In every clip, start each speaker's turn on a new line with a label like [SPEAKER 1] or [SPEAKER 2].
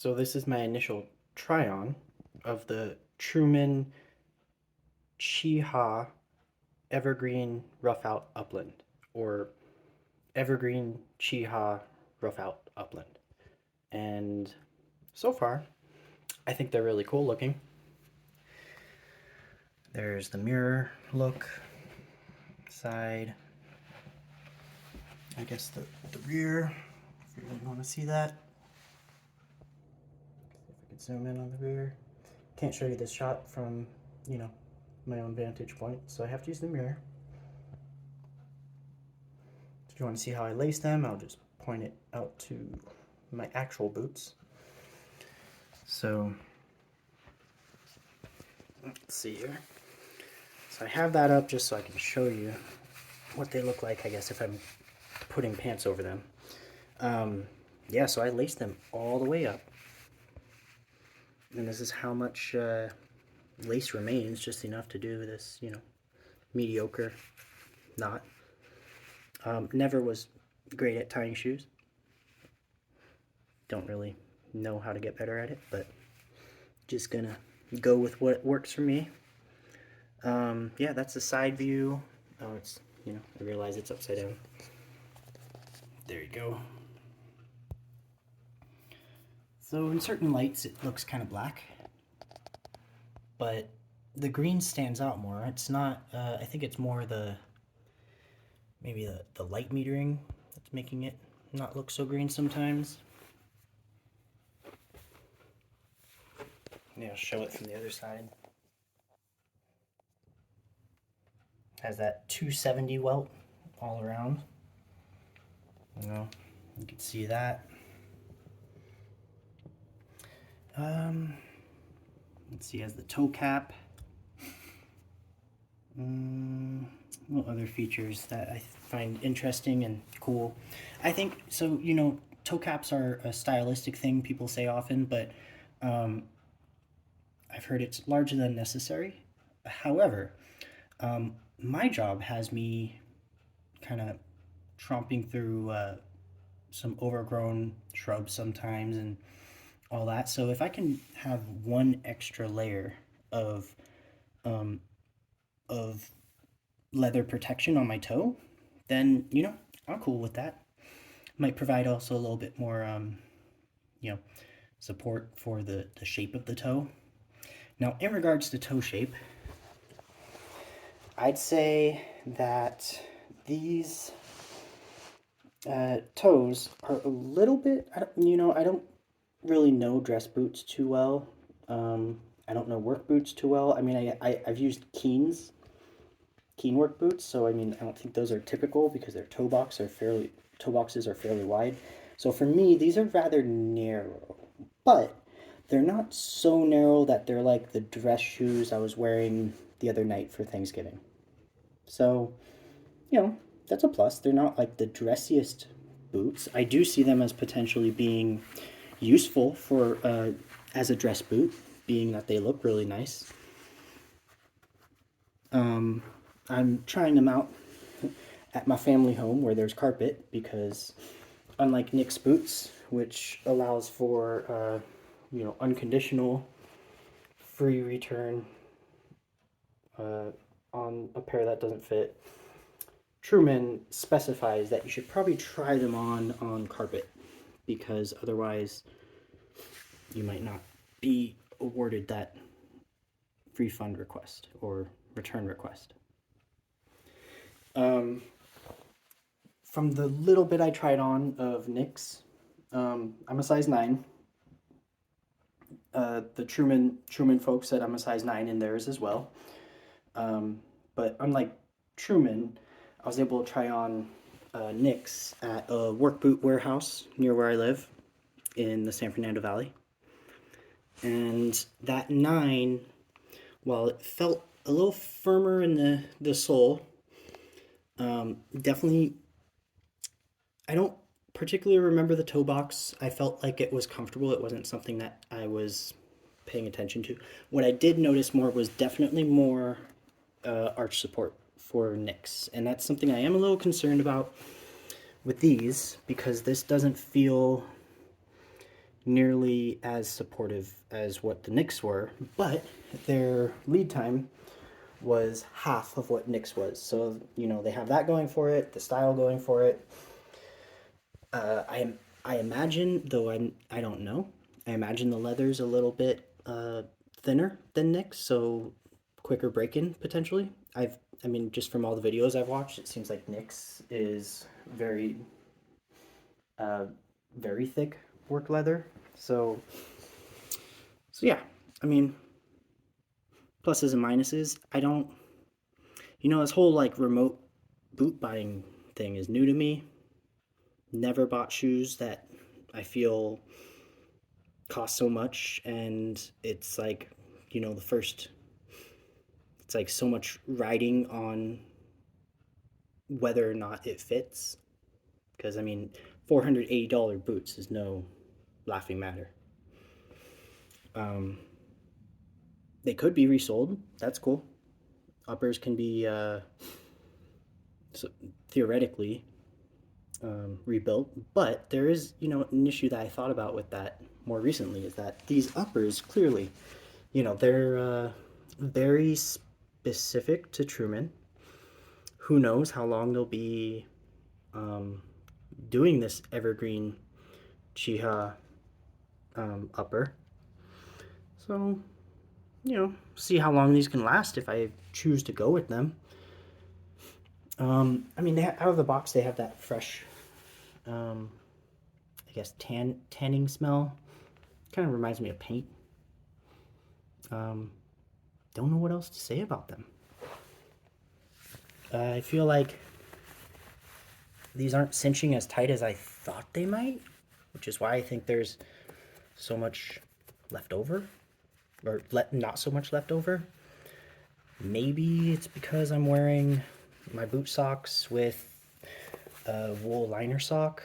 [SPEAKER 1] So this is my initial try-on of the Truman Cheaha Evergreen Rough Out Upland, or Evergreen Cheaha Rough Out Upland. And so far, I think they're really cool looking. There's the mirror look, side, I guess the rear, if you really want to see that. If I could zoom in on the rear. Can't show you this shot from, my own vantage point, so I have to use the mirror. If you want to see how I lace them, I'll just point it out to my actual boots. So, let's see here. So I have that up just so I can show you what they look like, I guess, if I'm putting pants over them. Yeah, so I laced them all the way up. And this is how much lace remains, just enough to do this, mediocre knot. Never was great at tying shoes. Don't really know how to get better at it, but just gonna go with what works for me. Yeah, that's the side view. Oh, it's, I realize it's upside down. There you go. So in certain lights it looks kind of black, but the green stands out more. It's not, I think it's more maybe the light metering that's making it not look so green sometimes. Yeah, I'll show it from the other side. Has that 270 welt all around. You can see that. Let's see, has the toe cap. What other features that I find interesting and cool? I think, so, toe caps are a stylistic thing people say often, but I've heard it's larger than necessary. However, my job has me kind of tromping through some overgrown shrubs sometimes and all that. So if I can have one extra layer of leather protection on my toe, then I'm cool with that. Might provide also a little bit more support for the shape of the toe. Now, in regards to toe shape, I'd say that these toes are a little bit, I don't really know dress boots too well. I don't know work boots too well. I mean, I've used Keen work boots, so I mean, I don't think those are typical because their toe boxes are fairly wide. So for me, these are rather narrow, but they're not so narrow that they're like the dress shoes I was wearing the other night for Thanksgiving. So, that's a plus. They're not like the dressiest boots. I do see them as potentially being useful for as a dress boot, being that they look really nice. I'm trying them out at my family home where there's carpet because unlike Nick's boots, which allows for unconditional free return on a pair that doesn't fit, Truman specifies that you should probably try them on carpet because otherwise you might not be awarded that refund request or return request. From the little bit I tried on of Nick's, I'm a size 9. The Truman folks said I'm a size 9 in theirs as well. But unlike Truman, I was able to try on Nick's at a work boot warehouse near where I live in the San Fernando Valley. And that 9, while it felt a little firmer in the sole, definitely, I don't particularly remember the toe box. I felt like it was comfortable. It wasn't something that I was paying attention to. What I did notice more was definitely more arch support for Nick's, and that's something I am a little concerned about with these because this doesn't feel nearly as supportive as what the Knicks were, but their lead time was half of what Knicks was. So, you know, they have that going for it, the style going for it. I imagine, though I don't know. I imagine the leather's a little bit thinner than Knicks, so quicker break-in potentially. I mean, just from all the videos I've watched, it seems like Knicks is very, uh, very thick work leather. So yeah. I mean, pluses and minuses. I don't, you know, this whole like remote boot buying thing is new to me. Never bought shoes that I feel cost so much, and it's like, you know, it's like so much riding on whether or not it fits. Because I mean, $480 boots is no laughing matter. Um, they could be resold. That's cool. Uppers can be so theoretically rebuilt, but there is, you know, an issue that I thought about with that more recently is that these uppers clearly, you know, they're very specific to Truman. Who knows how long they'll be um, doing this Evergreen Cheaha upper. So, you know, see how long these can last if I choose to go with them. I mean, out of the box, they have that fresh, um, I guess, tanning smell. Kind of reminds me of paint. Um, don't know what else to say about them. I feel like these aren't cinching as tight as I thought they might, which is why I think there's so much left over, or not so much left over. Maybe it's because I'm wearing my boot socks with a wool liner sock.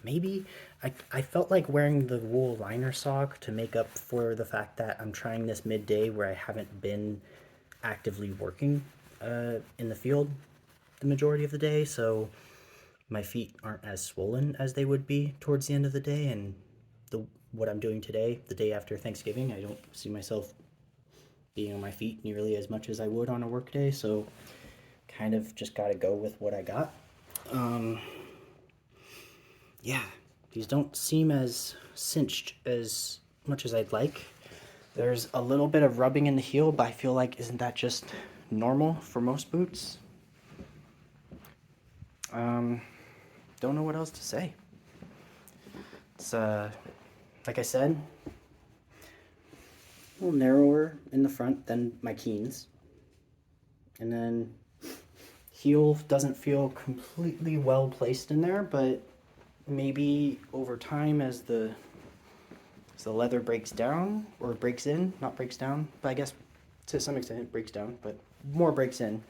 [SPEAKER 1] Maybe I felt like wearing the wool liner sock to make up for the fact that I'm trying this midday where I haven't been actively working in the field the majority of the day, so my feet aren't as swollen as they would be towards the end of the day. And what I'm doing today, the day after Thanksgiving, I don't see myself being on my feet nearly as much as I would on a work day, so kind of just got to go with what I got. Yeah, these don't seem as cinched as much as I'd like. There's a little bit of rubbing in the heel, but I feel like isn't that just normal for most boots? Don't know what else to say. It's like I said, a little narrower in the front than my Keens, and then heel doesn't feel completely well placed in there, but maybe over time as the leather breaks down, or breaks in, not breaks down, but I guess to some extent it breaks down, but more breaks in,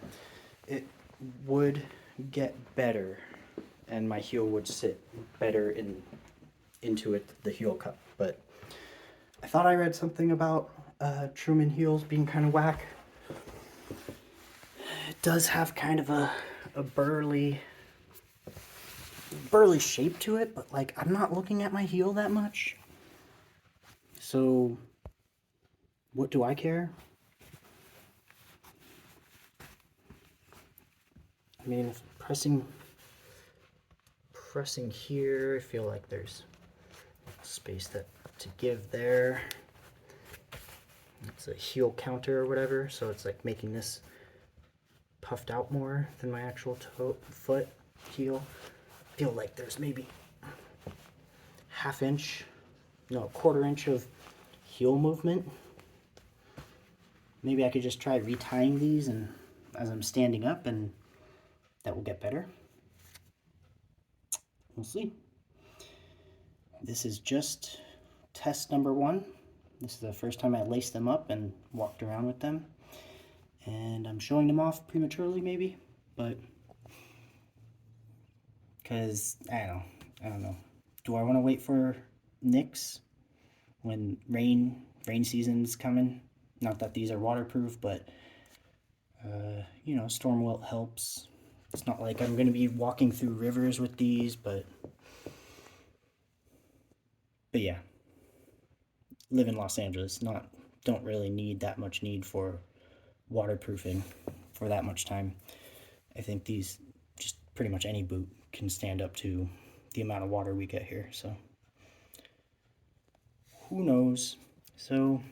[SPEAKER 1] it would get better and my heel would sit better into it, the heel cup. But I thought I read something about Truman heels being kind of whack. It does have kind of a burly shape to it, but like I'm not looking at my heel that much. So what do I care? I mean, if pressing here, I feel like there's space to give there. It's a heel counter or whatever, so it's like making this puffed out more than my actual foot heel. I feel like there's maybe a quarter inch of heel movement. Maybe I could just try retying these and as I'm standing up, and that will get better. We'll see. This is just test number 1. This is the first time I laced them up and walked around with them. And I'm showing them off prematurely maybe, but because I don't know. Do I want to wait for Knicks when rain season's coming? Not that these are waterproof, but you know, storm wilt helps. It's not like I'm going to be walking through rivers with these, but But yeah, live in Los Angeles, don't really need that much need for waterproofing for that much time. I think these, just pretty much any boot can stand up to the amount of water we get here, so who knows. So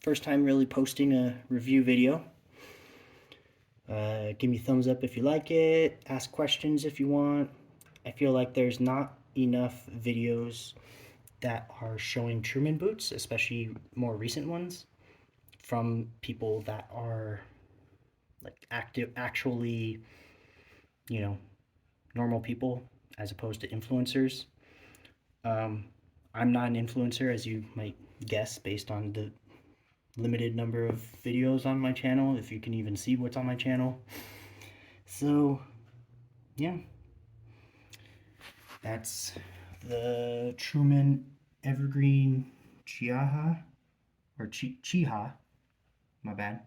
[SPEAKER 1] first time really posting a review video. Give me a thumbs up if you like it, ask questions if you want. I feel like there's not enough videos that are showing Truman boots, especially more recent ones, from people that are like actually, you know, normal people as opposed to influencers. I'm not an influencer, as you might guess, based on the limited number of videos on my channel, if you can even see what's on my channel. So, yeah. That's the Truman Evergreen Cheaha, or Cheaha, my bad.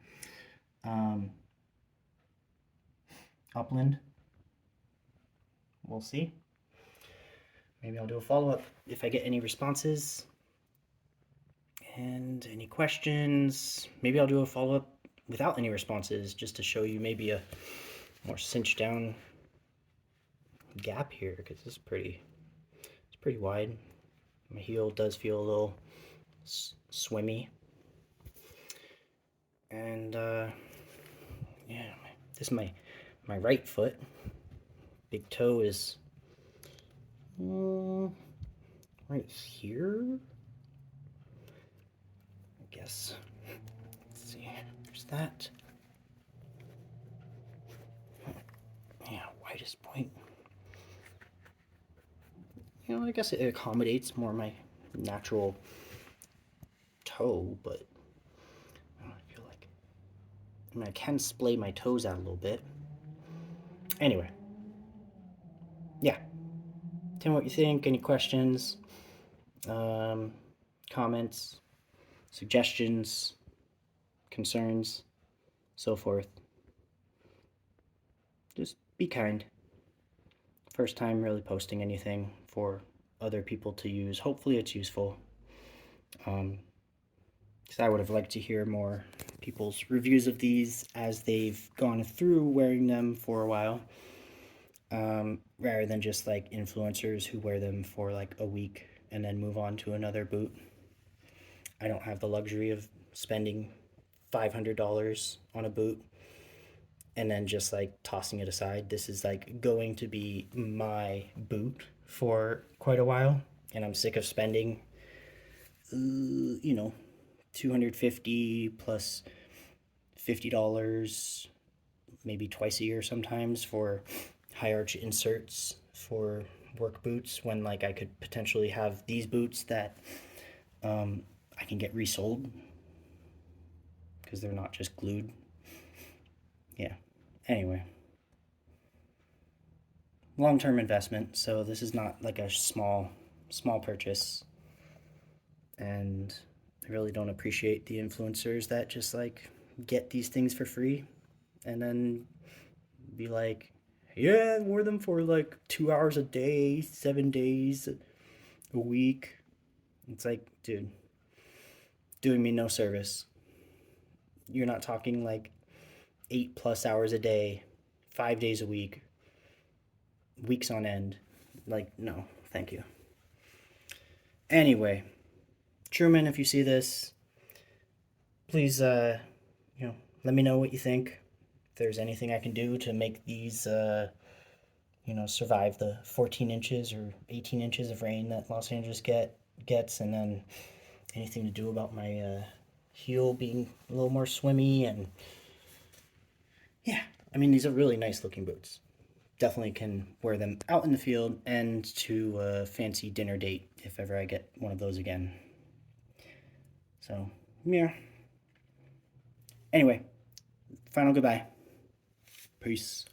[SPEAKER 1] Upland. We'll see. Maybe I'll do a follow-up if I get any responses and any questions. Maybe I'll do a follow-up without any responses, just to show you maybe a more cinched down gap here, because it's pretty wide. My heel does feel a little swimmy, and yeah, this is my right foot. Big toe is right here, I guess. Let's see, there's that. Yeah, widest point. You know, I guess it accommodates more my natural toe, but I feel like, I mean, I can splay my toes out a little bit. Anyway, yeah. Tell me what you think. Any questions, comments, suggestions, concerns, so forth. Just be kind. First time really posting anything for other people to use. Hopefully it's useful. Because I would have liked to hear more people's reviews of these as they've gone through wearing them for a while. Rather than just like influencers who wear them for like a week and then move on to another boot. I don't have the luxury of spending $500 on a boot and then just like tossing it aside. This is like going to be my boot for quite a while, and I'm sick of spending, you know, $250 plus $50, maybe twice a year sometimes, for high arch inserts for work boots, when like I could potentially have these boots that I can get resold because they're not just glued. Yeah. Anyway, long-term investment, so this is not like a small purchase, and I really don't appreciate the influencers that just like get these things for free and then be like, yeah, I wore them for like 2 hours a day, 7 days a week. It's like, dude, doing me no service. You're not talking like 8+ hours a day, 5 days a week, weeks on end. Like, no, thank you. Anyway, Truman, if you see this, please, you know, let me know what you think. If there's anything I can do to make these, you know, survive the 14 inches or 18 inches of rain that Los Angeles gets, and then anything to do about my heel being a little more swimmy. And yeah, I mean, these are really nice looking boots. Definitely can wear them out in the field and to a fancy dinner date if ever I get one of those again. So, yeah. Anyway, final goodbye. Peace.